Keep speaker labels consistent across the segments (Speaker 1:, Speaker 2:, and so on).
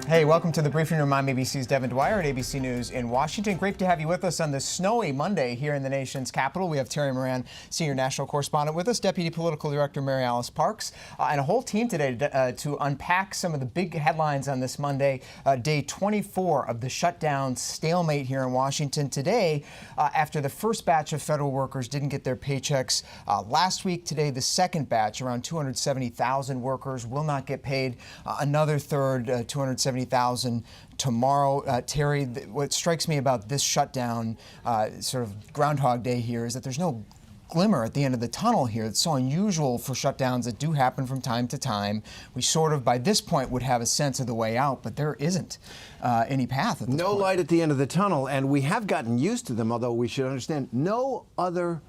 Speaker 1: Hey, welcome to the briefing room. I'm ABC's Devin Dwyer at ABC News in Washington. Great to have you with us on this snowy Monday here in the nation's capital. We have Terry Moran, senior national correspondent, with us, Deputy Political Director Mary Alice Parks, and a whole team today to unpack some of the big headlines on this Monday, day 24 of the shutdown stalemate here in Washington. Today, after the first batch of federal workers didn't get their paychecks last week, today the second batch, around 270,000 workers, will not get paid. Another third, 270,000 tomorrow. Terry, what strikes me about this shutdown, sort of Groundhog Day here, is that there's no glimmer at the end of the tunnel here. It's so unusual for shutdowns that do happen from time to time. We sort of, by this point, would have a sense of the way out, but there isn't any path at this point.
Speaker 2: No light at the end of the tunnel, and we have gotten used to them, although we should understand no other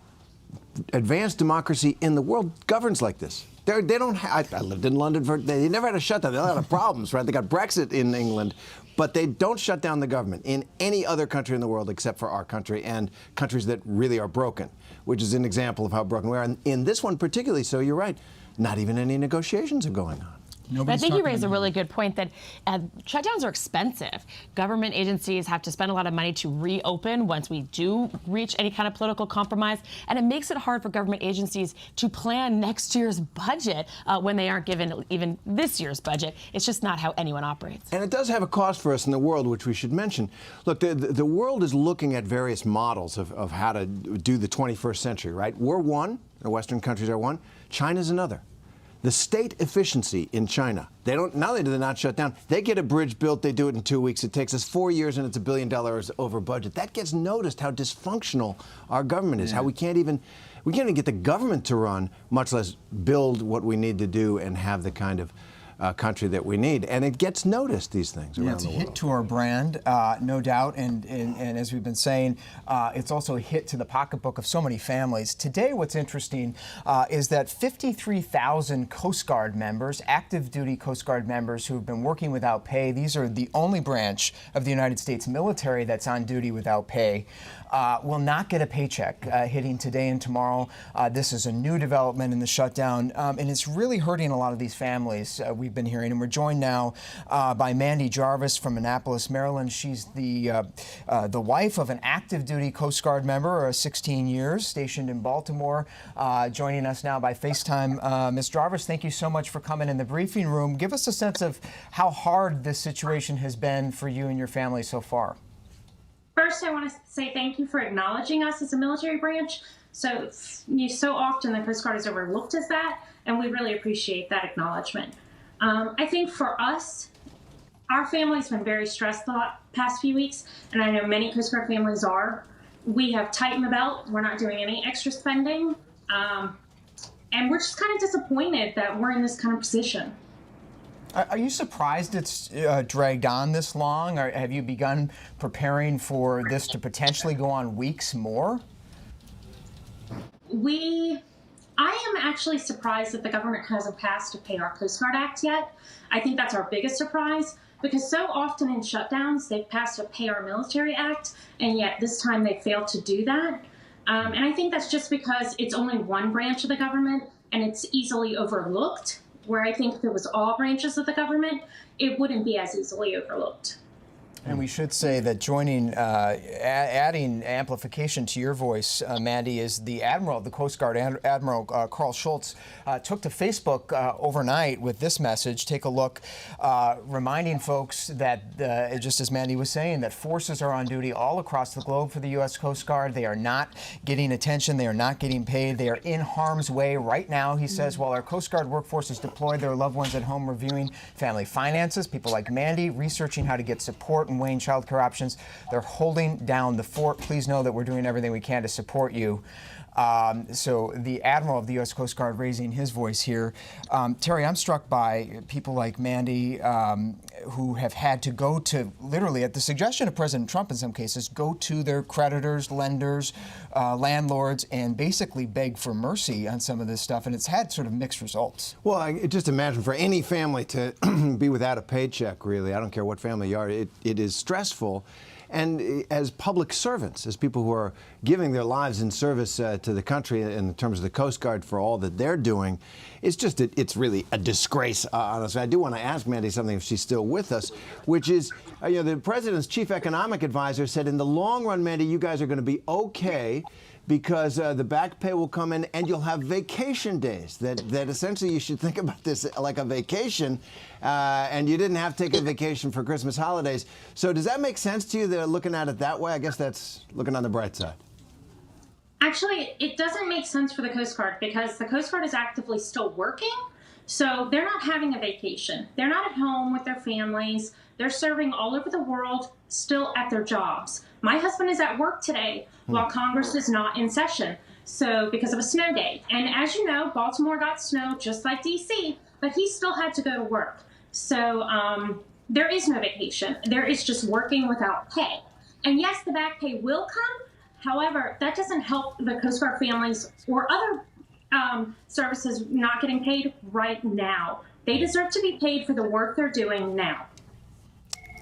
Speaker 2: advanced democracy in the world governs like this. They don't have, I lived in London they never had a shutdown. They had a lot of problems, right? They got Brexit in England, but they don't shut down the government in any other country in the world except for our country and countries that really are broken, which is an example of how broken we are. And in this one particularly, so you're right, not even any negotiations are going on.
Speaker 3: I think you raised a really good point that shutdowns are expensive. Government agencies have to spend a lot of money to reopen once we do reach any kind of political compromise, and it makes it hard for government agencies to plan next year's budget when they aren't given even this year's budget. It's just not how anyone operates.
Speaker 2: And it does have a cost for us in the world, which we should mention. Look, the world is looking at various models of how to do the 21st century, right? We're one, the Western countries are one, China's another. The state efficiency in China, not only do they not shut down, they get a bridge built, they do it in 2 weeks. It takes us 4 years and it's $1 billion over budget. That gets noticed how dysfunctional our government is, how we can't even get the government to run, much less build what we need to do and have the kind of country that we need. And it gets noticed, these things around the world.
Speaker 1: It's a hit to our brand, no doubt. And as we've been saying, it's also a hit to the pocketbook of so many families. Today, what's interesting is that 53,000 Coast Guard members, active duty Coast Guard members who've been working without pay, these are the only branch of the United States military that's on duty without pay, will not get a paycheck hitting today and tomorrow. This is a new development in the shutdown, and it's really hurting a lot of these families. We've been hearing, and we're joined now by Mandy Jarvis from Annapolis, Maryland. She's the wife of an active duty Coast Guard member, 16 years, stationed in Baltimore. Joining us now by FaceTime. Ms. Jarvis, thank you so much for coming in the briefing room. Give us a sense of how hard this situation has been for you and your family so far.
Speaker 4: First, I want to say thank you for acknowledging us as a military branch. So often the Coast Guard is overlooked as that, and we really appreciate that acknowledgement. I think for us, our family's been very stressed the past few weeks, and I know many Coast Guard families are. We have tightened the belt. We're not doing any extra spending, and we're just kind of disappointed that we're in this kind of position.
Speaker 1: Are you surprised it's dragged on this long, or have you begun preparing for this to potentially go on weeks more?
Speaker 4: I am actually surprised that the government hasn't passed a Pay Our Coast Guard Act yet. I think that's our biggest surprise, because so often in shutdowns they've passed a Pay Our Military Act, and yet this time they failed to do that. And I think that's just because it's only one branch of the government and it's easily overlooked, where I think if it was all branches of the government, it wouldn't be as easily overlooked.
Speaker 1: And we should say that joining, adding amplification to your voice, Mandy, is the Admiral of the Coast Guard, Admiral Carl Schultz, took to Facebook overnight with this message. Take a look, reminding folks that, just as Mandy was saying, that forces are on duty all across the globe for the U.S. Coast Guard. They are not getting attention. They are not getting paid. They are in harm's way right now, he says, while our Coast Guard workforce is deployed, their loved ones at home reviewing family finances. People like Mandy researching how to get support and weighing child care options. They're holding down the fort. Please know that we're doing everything we can to support you. So the Admiral of the U.S. Coast Guard raising his voice here. Terry, I'm struck by people like Mandy who have had to go to, literally at the suggestion of President Trump in some cases, go to their creditors, lenders, landlords, and basically beg for mercy on some of this stuff. And it's had sort of mixed results.
Speaker 2: Well, I just imagine for any family to be without a paycheck, really, I don't care what family you are, it is stressful. And as public servants, as people who are giving their lives in service to the country in terms of the Coast Guard for all that they're doing, it's really a disgrace, honestly. I do want to ask Mandy something if she's still with us, which is, the president's chief economic advisor said in the long run, Mandy, you guys are going to be okay because the back pay will come in and you'll have vacation days, that essentially you should think about this like a vacation, and you didn't have to take a vacation for Christmas holidays. So does that make sense to you, that looking at it that way? I guess that's looking on the bright side.
Speaker 4: Actually, it doesn't make sense for the Coast Guard because the Coast Guard is actively still working. So they're not having a vacation. They're not at home with their families. They're serving all over the world, still at their jobs. My husband is at work today while Congress is not in session, so because of a snow day. And as you know, Baltimore got snow just like D.C., but he still had to go to work. So there is no vacation. There is just working without pay. And yes, the back pay will come. However, that doesn't help the Coast Guard families or other services not getting paid right now. They deserve to be paid for the work they're doing now.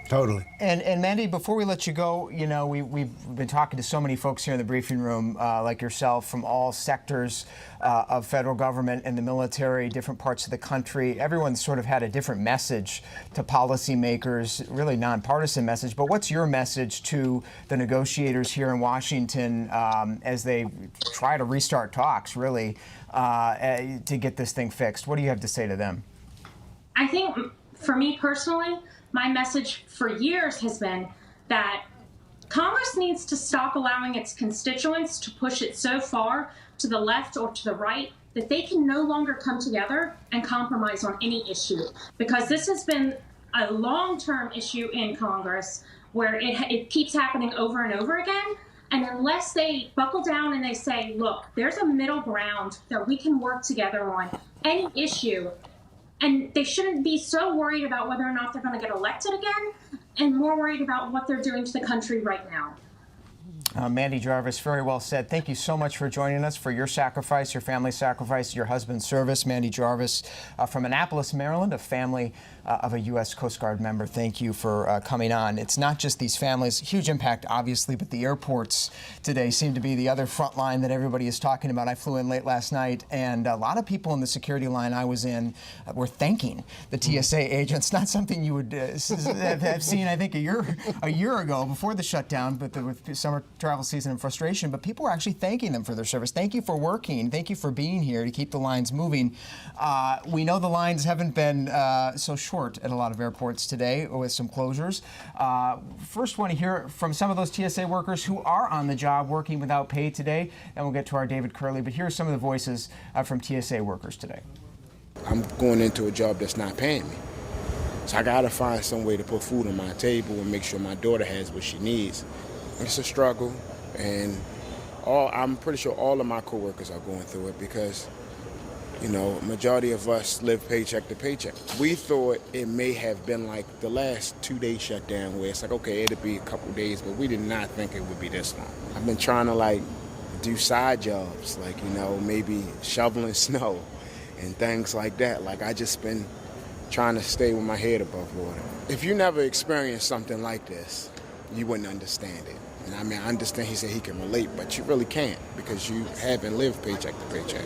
Speaker 2: Totally.
Speaker 1: And Mandy, before we let you go, we've been talking to so many folks here in the briefing room, like yourself, from all sectors of federal government and the military, different parts of the country. Everyone's sort of had a different message to policymakers, really nonpartisan message. But what's your message to the negotiators here in Washington as they try to restart talks, really, to get this thing fixed? What do you have to say to them?
Speaker 4: I think, for me personally, my message for years has been that Congress needs to stop allowing its constituents to push it so far to the left or to the right that they can no longer come together and compromise on any issue. Because this has been a long-term issue in Congress where it keeps happening over and over again. And unless they buckle down and they say, look, there's a middle ground that we can work together on any issue, and they shouldn't be so worried about whether or not they're going to get elected again and more worried about what they're doing to the country right now.
Speaker 1: Mandy Jarvis, very well said. Thank you so much for joining us, for your sacrifice, your family's sacrifice, your husband's service. Mandy Jarvis from Annapolis, Maryland, a family of a U.S. Coast Guard member. Thank you for coming on. It's not just these families, huge impact, obviously, but the airports today seem to be the other front line that everybody is talking about. I flew in late last night, and a lot of people in the security line I was in were thanking the TSA agents. Not something you would have seen, I think, a year ago before the shutdown, but with summer travel season and frustration. But people were actually thanking them for their service. Thank you for working. Thank you for being here to keep the lines moving. We know the lines haven't been so short at a lot of airports today with some closures. First, want to hear from some of those TSA workers who are on the job working without pay today, and we'll get to our David Curley. But here are some of the voices from TSA workers today.
Speaker 5: I'm going into a job that's not paying me. So I got to find some way to put food on my table and make sure my daughter has what she needs. It's a struggle, and I'm pretty sure all of my coworkers are going through it because, majority of us live paycheck to paycheck. We thought it may have been like the last 2-day shutdown where it's like, okay, it'll be a couple days, but we did not think it would be this long. I've been trying to do side jobs, maybe shoveling snow and things like that. I just been trying to stay with my head above water. If you never experienced something like this, you wouldn't understand it. And I understand he said he can relate, but you really can't because you haven't lived paycheck to paycheck.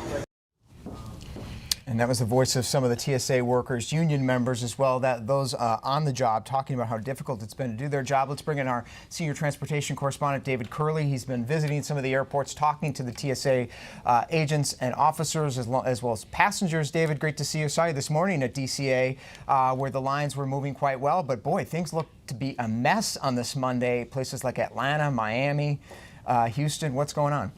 Speaker 1: And that was the voice of some of the TSA workers, union members as well, those on the job, talking about how difficult it's been to do their job. Let's bring in our senior transportation correspondent, David Curley. He's been visiting some of the airports, talking to the TSA agents and officers as well as passengers. David, great to see you. Saw you this morning at DCA where the lines were moving quite well. But boy, things look to be a mess on this Monday. Places like Atlanta, Miami, Houston. What's going on?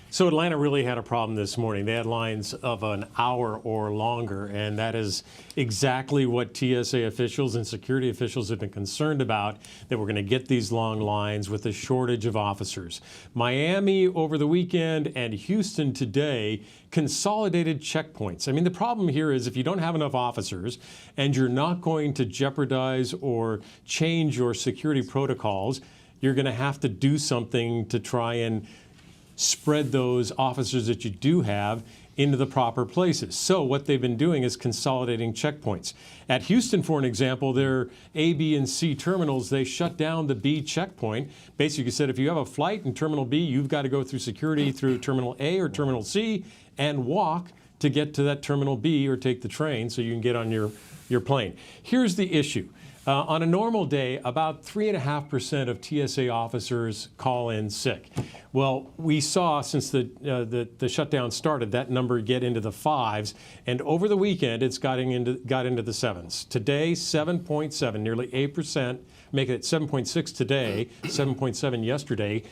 Speaker 6: So Atlanta really had a problem this morning. They had lines of an hour or longer, and that is exactly what TSA officials and security officials have been concerned about, that we're going to get these long lines with a shortage of officers. Miami over the weekend and Houston today consolidated checkpoints. I mean, the problem here is if you don't have enough officers and you're not going to jeopardize or change your security protocols, you're going to have to do something to try and spread those officers that you do have into the proper places. So what they've been doing is consolidating checkpoints. At Houston, for an example, their A, B, and C terminals, they shut down the B checkpoint. Basically said if you have a flight in Terminal B, you've got to go through security through Terminal A or Terminal C and walk to get to that Terminal B or take the train so you can get on your plane. Here's the issue. On a normal day, about 3.5% of TSA officers call in sick. Well, we saw since the shutdown started that number get into the 5s, and over the weekend it's got into the 7s. Today, 7.7, nearly 8%, making it 7.6 today, 7.7 yesterday,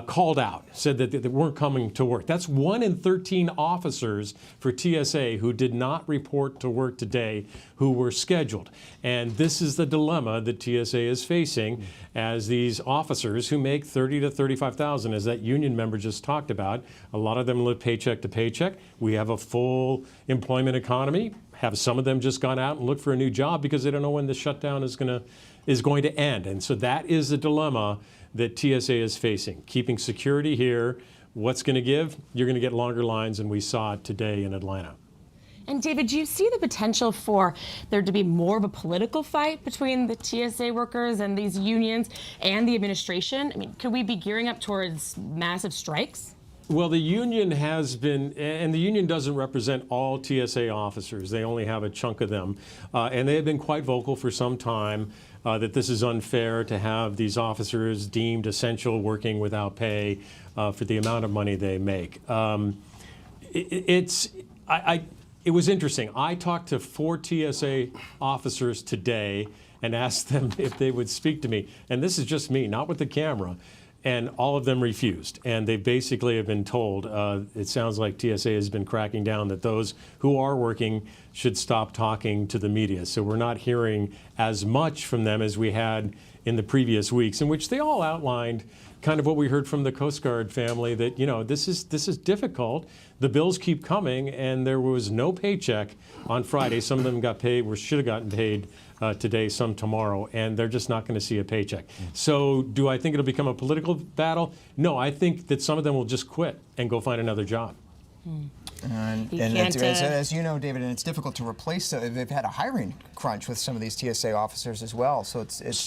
Speaker 6: called out, said that they weren't coming to work. That's 1 in 13 officers for TSA who did not report to work today who were scheduled. And this is the dilemma that TSA is facing as these officers who make $30,000 to $35,000, as that union member just talked about. A lot of them live paycheck to paycheck. We have a full employment economy. Have some of them just gone out and looked for a new job because they don't know when the shutdown is going to end. And so that is the dilemma that TSA is facing. Keeping security here, what's going to give? You're going to get longer lines, and we saw it today in Atlanta.
Speaker 3: And David, do you see the potential for there to be more of a political fight between the TSA workers and these unions and the administration? I mean, could we be gearing up towards massive strikes?
Speaker 6: Well, the union has been, and the union doesn't represent all TSA officers. They only have a chunk of them. And they have been quite vocal for some time that this is unfair to have these officers deemed essential working without pay for the amount of money they make. It was interesting. I talked to 4 TSA officers today and asked them if they would speak to me. And this is just me, not with the camera. And all of them refused. And they basically have been told, it sounds like TSA has been cracking down, that those who are working should stop talking to the media. So we're not hearing as much from them as we had in the previous weeks, in which they all outlined kind of what we heard from the Coast Guard family, that, you know, this is difficult. The bills keep coming, and there was no paycheck on Friday. Some of them got paid, or should have gotten paid today, some tomorrow, and they're just not going to see a paycheck. So do I think it'll become a political battle? No, I think that some of them will just quit and go find another job.
Speaker 1: And as you know, David, and it's difficult to replace. They've had a hiring crunch with some of these TSA officers as well, so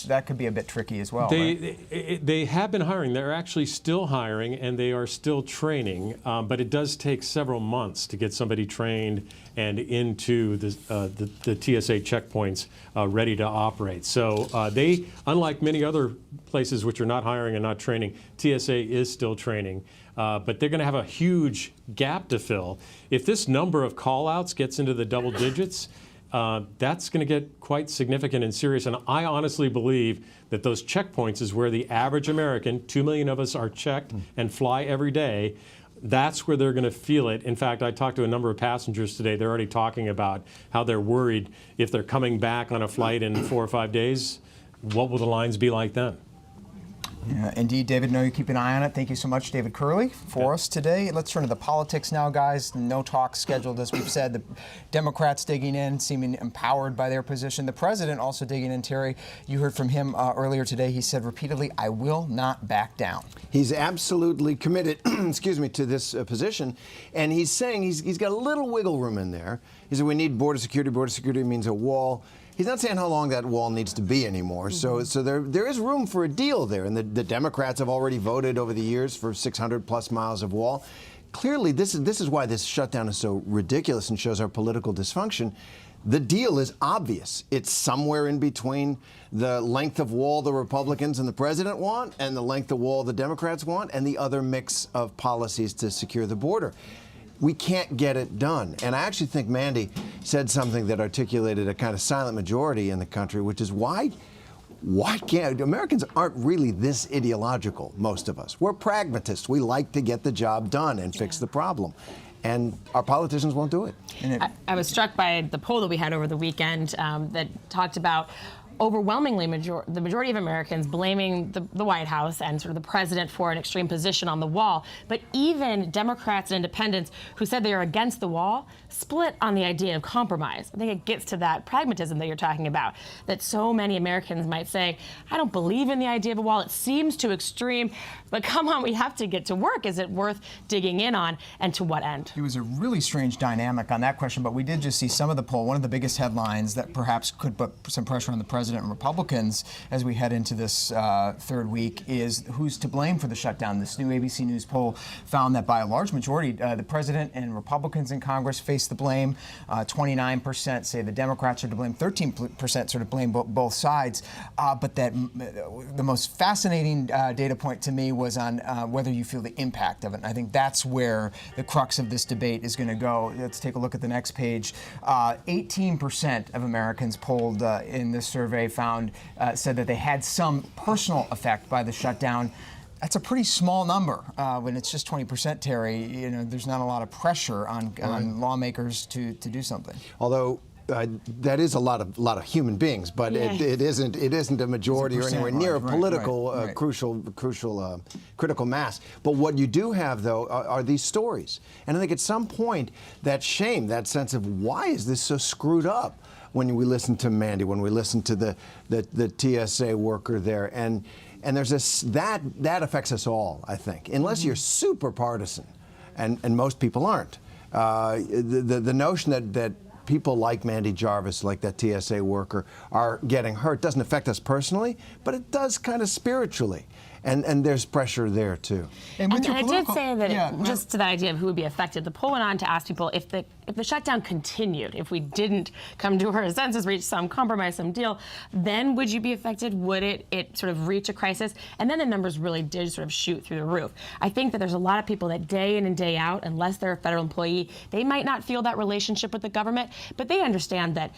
Speaker 1: that could be a bit tricky as well.
Speaker 6: They have been hiring. They're actually still hiring, and they are still training. But it does take several months to get somebody trained and into the TSA checkpoints ready to operate. So they, unlike many other places which are not hiring and not training, TSA is still training. But they're going to have a huge gap to fill. If this number of call-outs gets into the double digits, that's going to get quite significant and serious. And I honestly believe that those checkpoints is where the average American, 2 million of us are checked and fly every day. That's where they're going to feel it. In fact, I talked to a number of passengers today. They're already talking about how they're worried if they're coming back on a flight in 4 or 5 days, what will the lines be like then?
Speaker 1: Yeah, indeed, David. No, you keep an eye on it. Thank you so much, David Curley, for us today. Let's turn to the politics now, guys. No talk scheduled, as we've said. The Democrats digging in, seeming empowered by their position. The president also digging in. Terry, you heard from him earlier today. He said repeatedly, "I will not back down."
Speaker 2: He's absolutely committed, excuse me, to this position, and he's saying he's got a little wiggle room in there. He said we need border security. Border security means a wall. He's not saying how long that wall needs to be anymore. So there is room for a deal there. And the Democrats have already voted over the years for 600 plus miles of wall. Clearly, this is why this shutdown is so ridiculous and shows our political dysfunction. The deal is obvious. It's somewhere in between the length of wall the Republicans and the president want and the length of wall the Democrats want and the other mix of policies to secure the border. We can't get it done. And I actually think Mandy said something that articulated a kind of silent majority in the country, which is why can't Americans aren't really this ideological, most of us. We're pragmatists. We like to get the job done and fix the problem. And our politicians won't do it.
Speaker 3: I was struck by the poll that we had over the weekend that talked about overwhelmingly the majority of Americans blaming the White House and sort of the president for an extreme position on the wall. But even Democrats and independents who said they are against the wall split on the idea of compromise. I think it gets to that pragmatism that you're talking about, that so many Americans might say, I don't believe in the idea of a wall. It seems too extreme, but come on, we have to get to work. Is it worth digging in on, and to what end?
Speaker 1: It was a really strange dynamic on that question, but we did just see some of the poll. One of the biggest headlines that perhaps could put some pressure on the president and Republicans as we head into this third week is who's to blame for the shutdown. This new ABC News poll found that by a large majority, the president and Republicans in Congress face the blame. 29% say the Democrats are to blame. 13% sort of blame both sides. But that the most fascinating data point to me was on whether you feel the impact of it. And I think that's where the crux of this debate is going to go. Let's take a look at the next page. 18% of Americans polled in this survey said that they had some personal effect by the shutdown. That's a pretty small number when it's just 20%, Terry. You know, there's not a lot of pressure on lawmakers to do something.
Speaker 2: Although that is a lot of human beings, but it isn't a majority or anywhere near a political critical mass. But what you do have, though, are these stories, and I think at some point that shame, that sense of why is this so screwed up? When we listen to Mandy, when we listen to the TSA worker there, and there's this that affects us all, I think, unless you're super partisan, and most people aren't. The notion that people like Mandy Jarvis, like that TSA worker, are getting hurt doesn't affect us personally, but it does kind of spiritually. And there's pressure there, too.
Speaker 3: And I did say that just to the idea of who would be affected, the poll went on to ask people if the shutdown continued, if we didn't come to our senses, reach some compromise, some deal, then would you be affected? Would it sort of reach a crisis? And then the numbers really did sort of shoot through the roof. I think that there's a lot of people that day in and day out, unless they're a federal employee, they might not feel that relationship with the government, but they understand that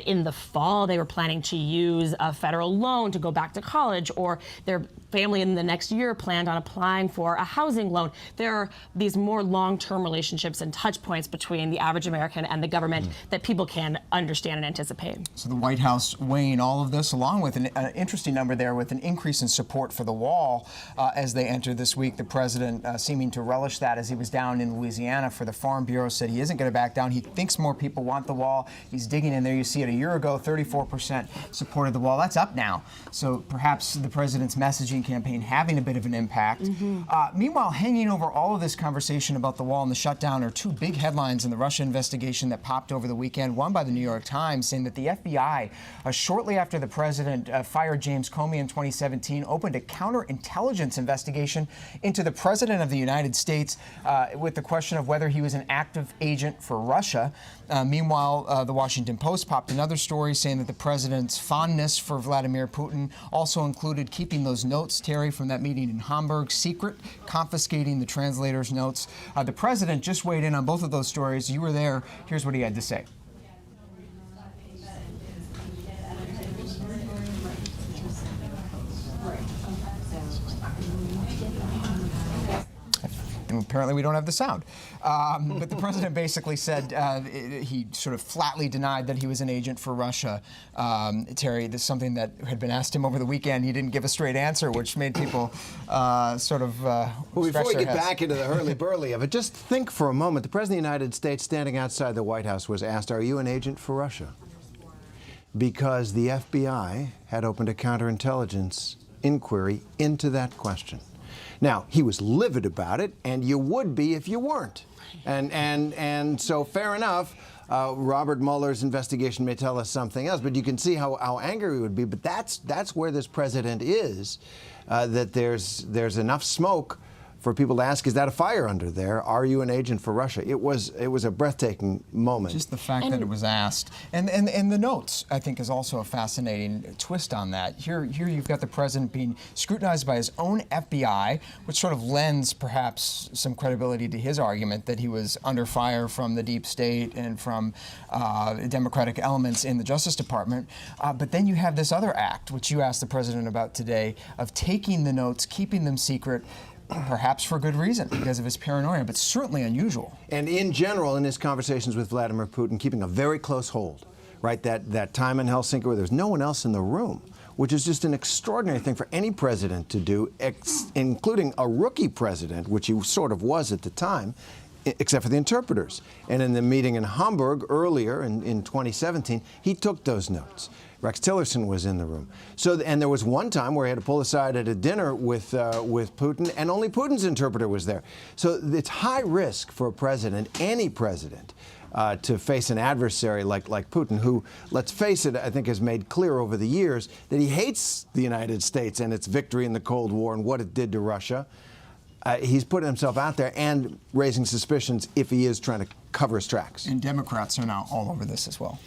Speaker 3: in the fall they were planning to use a federal loan to go back to college, or their family in the next year planned on applying for a housing loan. There are these more long-term relationships and touch points between the average American and the government that people can understand and anticipate.
Speaker 1: So the White House weighing all of this, along with an interesting number there with an increase in support for the wall as they enter this week. The president seeming to relish that as he was down in Louisiana for the Farm Bureau, said he isn't going to back down. He thinks more people want the wall. He's digging in there. You see it a year ago, 34% supported the wall. That's up now. So perhaps the president's messaging campaign having a bit of an impact. Meanwhile, hanging over all of this conversation about the wall and the shutdown are two big headlines in the Russia investigation that popped over the weekend. One by the New York Times saying that the FBI, shortly after the president fired James Comey in 2017, opened a counterintelligence investigation into the president of the United States with the question of whether he was an active agent for Russia. Meanwhile, the Washington Post popped another story saying that the president's fondness for Vladimir Putin also included keeping those notes, Terry, from that meeting in Hamburg secret, confiscating the translator's notes. The president just weighed in on both of those stories. You were there. Here's what he had to say. And apparently we don't have the sound. But the president basically said he sort of flatly denied that he was an agent for Russia. Terry, this is something that had been asked him over the weekend. He didn't give a straight answer, which made people sort of
Speaker 2: well, before we get
Speaker 1: heads.
Speaker 2: back into the hurly-burly of it, just think for a moment. The president of the United States, standing outside the White House, was asked, "Are you an agent for Russia?" Because the FBI had opened a counterintelligence inquiry into that question. Now, he was livid about it, and you would be if you weren't. And so fair enough, Robert Mueller's investigation may tell us something else, but you can see how angry he would be. But that's where this president is, that there's enough smoke for people to ask, is that a fire under there? Are you an agent for Russia? It was a breathtaking moment.
Speaker 1: Just the fact that it was asked. And the notes, I think, is also a fascinating twist on that. Here you've got the president being scrutinized by his own FBI, which sort of lends perhaps some credibility to his argument that he was under fire from the deep state and from Democratic elements in the Justice Department. But then you have this other act, which you asked the president about today, of taking the notes, keeping them secret, perhaps for good reason, because of his paranoia, but certainly unusual.
Speaker 2: And in general, in his conversations with Vladimir Putin, keeping a very close hold. right? That time in Helsinki where there's no one else in the room, which is just an extraordinary thing for any president to do, including a rookie president, which he sort of was at the time, except for the interpreters. And in the meeting in Hamburg earlier in 2017, he took those notes. Rex Tillerson was in the room. So, and there was one time where he had to pull aside at a dinner with Putin, and only Putin's interpreter was there. So it's high risk for a president, any president, to face an adversary like Putin, who, let's face it, I think has made clear over the years that he hates the United States and its victory in the Cold War and what it did to Russia. He's putting himself out there and raising suspicions if he is trying to cover his tracks.
Speaker 1: And Democrats are now all over this as well.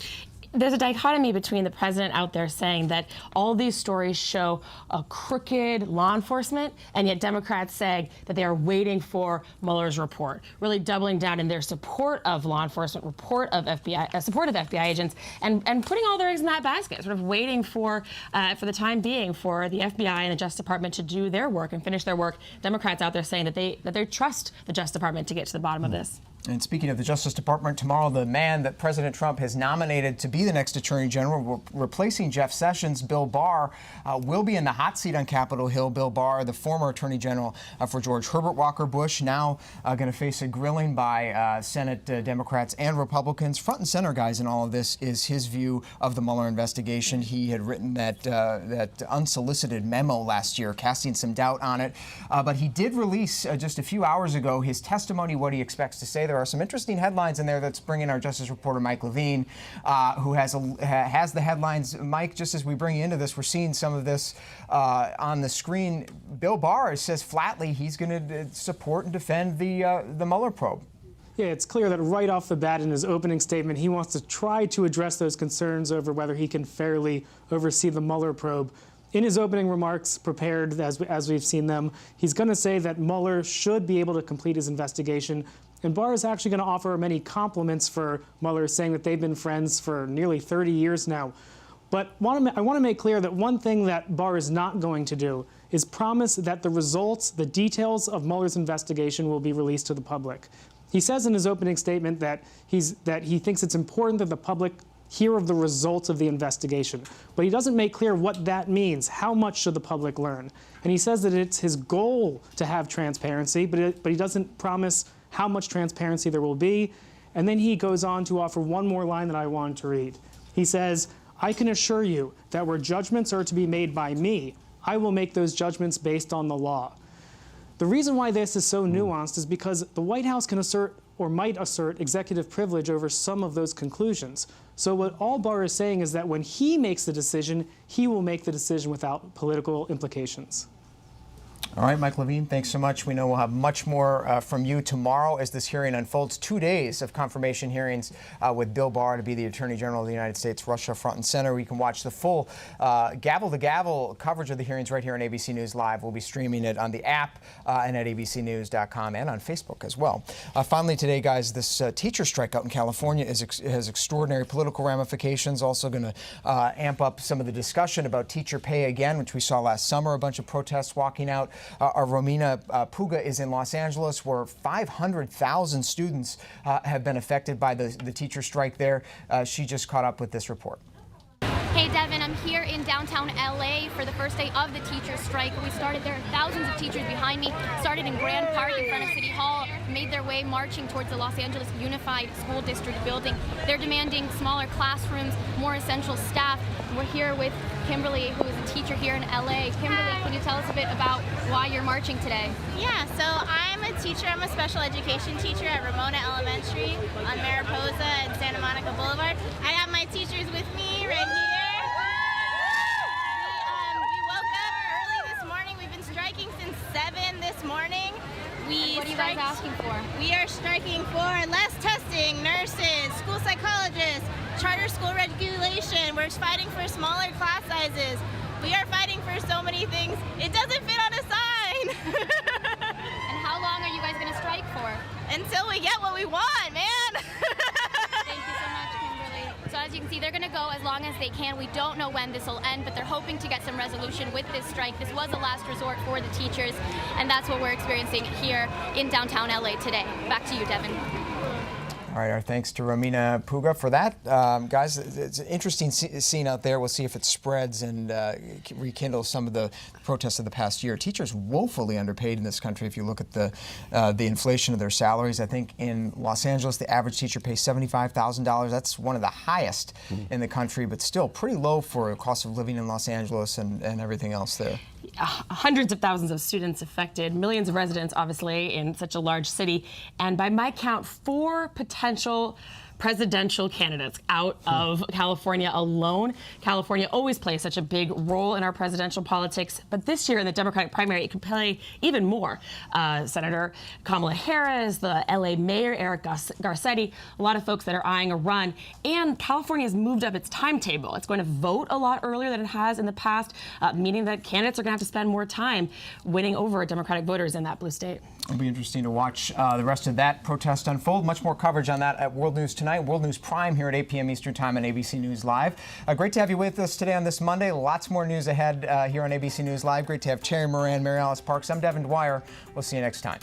Speaker 3: There's a dichotomy between the president out there saying that all these stories show a crooked law enforcement, and yet Democrats saying that they are waiting for Mueller's report, really doubling down in their support of law enforcement, support of FBI agents, and putting all their eggs in that basket, sort of waiting for the time being for the FBI and the Justice Department to do their work and finish their work. Democrats out there saying that they trust the Justice Department to get to the bottom of this.
Speaker 1: And speaking of the Justice Department, tomorrow the man that President Trump has nominated to be the next Attorney General, replacing Jeff Sessions, Bill Barr, will be in the hot seat on Capitol Hill. Bill Barr, the former Attorney General for George Herbert Walker Bush, now going to face a grilling by Senate Democrats and Republicans. Front and center, guys, in all of this is his view of the Mueller investigation. He had written that unsolicited memo last year, casting some doubt on it. But he did release just a few hours ago his testimony, what he expects to say. There are some interesting headlines in there that's bringing our Justice reporter Mike Levine, who has the headlines. Mike, just as we bring you into this, we're seeing some of this on the screen. Bill Barr says flatly he's going to support and defend the Mueller probe.
Speaker 7: Yeah, it's clear that right off the bat in his opening statement, he wants to try to address those concerns over whether he can fairly oversee the Mueller probe. In his opening remarks, prepared as we've seen them, he's going to say that Mueller should be able to complete his investigation. And Barr is actually going to offer many compliments for Mueller, saying that they've been friends for nearly 30 years now. But I want to make clear that one thing that Barr is not going to do is promise that the results, the details of Mueller's investigation will be released to the public. He says in his opening statement that he thinks it's important that the public hear of the results of the investigation. But he doesn't make clear what that means. How much should the public learn? And he says that it's his goal to have transparency, but he doesn't promise how much transparency there will be. And then he goes on to offer one more line that I wanted to read. He says, "I can assure you that where judgments are to be made by me, I will make those judgments based on the law." The reason why this is so nuanced is because the White House can assert or might assert executive privilege over some of those conclusions. So what all Barr is saying is that when he makes the decision, he will make the decision without political implications.
Speaker 1: All right, Mike Levine, thanks so much. We know we'll have much more from you tomorrow as this hearing unfolds. 2 days of confirmation hearings with Bill Barr to be the Attorney General of the United States, Russia front and center. You can watch the full gavel-to-gavel coverage of the hearings right here on ABC News Live. We'll be streaming it on the app and at abcnews.com and on Facebook as well. Finally today, guys, this teacher strike out in California has extraordinary political ramifications. Also going to amp up some of the discussion about teacher pay again, which we saw last summer, a bunch of protests walking out. Our Romina Puga is in Los Angeles, where 500,000 students have been affected by the teacher strike there. She just caught up with this report.
Speaker 8: Hey Devin, I'm here in downtown LA for the first day of the teacher strike. There are thousands of teachers behind me, started in Grand Park in front of City Hall, made their way marching towards the Los Angeles Unified School District building. They're demanding smaller classrooms, more essential staff. We're here with Kimberly, who is a teacher here in LA. Kimberly, can you tell us a bit about why you're marching today?
Speaker 9: Yeah, so I'm a teacher. I'm a special education teacher at Ramona Elementary on Mariposa and Santa Monica Boulevard. I have my teachers with me right here. We woke up early this morning. We've been striking since 7 this morning.
Speaker 8: What are you guys asking for?
Speaker 9: We are striking for less testing, nurses, school psychologists, charter school regulation. We're fighting for smaller class sizes. We are fighting for so many things. It doesn't fit on a sign.
Speaker 8: And how long are you guys going to strike for?
Speaker 9: Until we get what we want, man.
Speaker 8: Thank you so much, Kimberly. So as you can see, they're going to go as long as they can. We don't know when this will end, but they're hoping to get some resolution with this strike. This was a last resort for the teachers, and that's what we're experiencing here in downtown LA today. Back to you, Devin.
Speaker 1: All All right, our thanks to Romina Puga for that. Guys, it's an interesting scene out there. We'll see if it spreads and rekindles some of the protests of the past year. Teachers woefully underpaid in this country. If you look at the inflation of their salaries, I think in Los Angeles, the average teacher pays $75,000. That's one of the highest in the country, but still pretty low for the cost of living in Los Angeles and everything else there.
Speaker 3: Hundreds of thousands of students affected, millions of residents, obviously, in such a large city. And by my count, 4 potential presidential candidates out of California alone. California always plays such a big role in our presidential politics, but this year in the Democratic primary, it could play even more. Senator Kamala Harris, the LA Mayor Eric Garcetti, a lot of folks that are eyeing a run. And California has moved up its timetable. It's going to vote a lot earlier than it has in the past, meaning that candidates are going to have to spend more time winning over Democratic voters in that blue state.
Speaker 1: It'll be interesting to watch the rest of that protest unfold. Much more coverage on that at World News Tonight, World News Prime here at 8 p.m. Eastern Time on ABC News Live. Great to have you with us today on this Monday. Lots more news ahead here on ABC News Live. Great to have Terry Moran, Mary Alice Parks. I'm Devin Dwyer. We'll see you next time.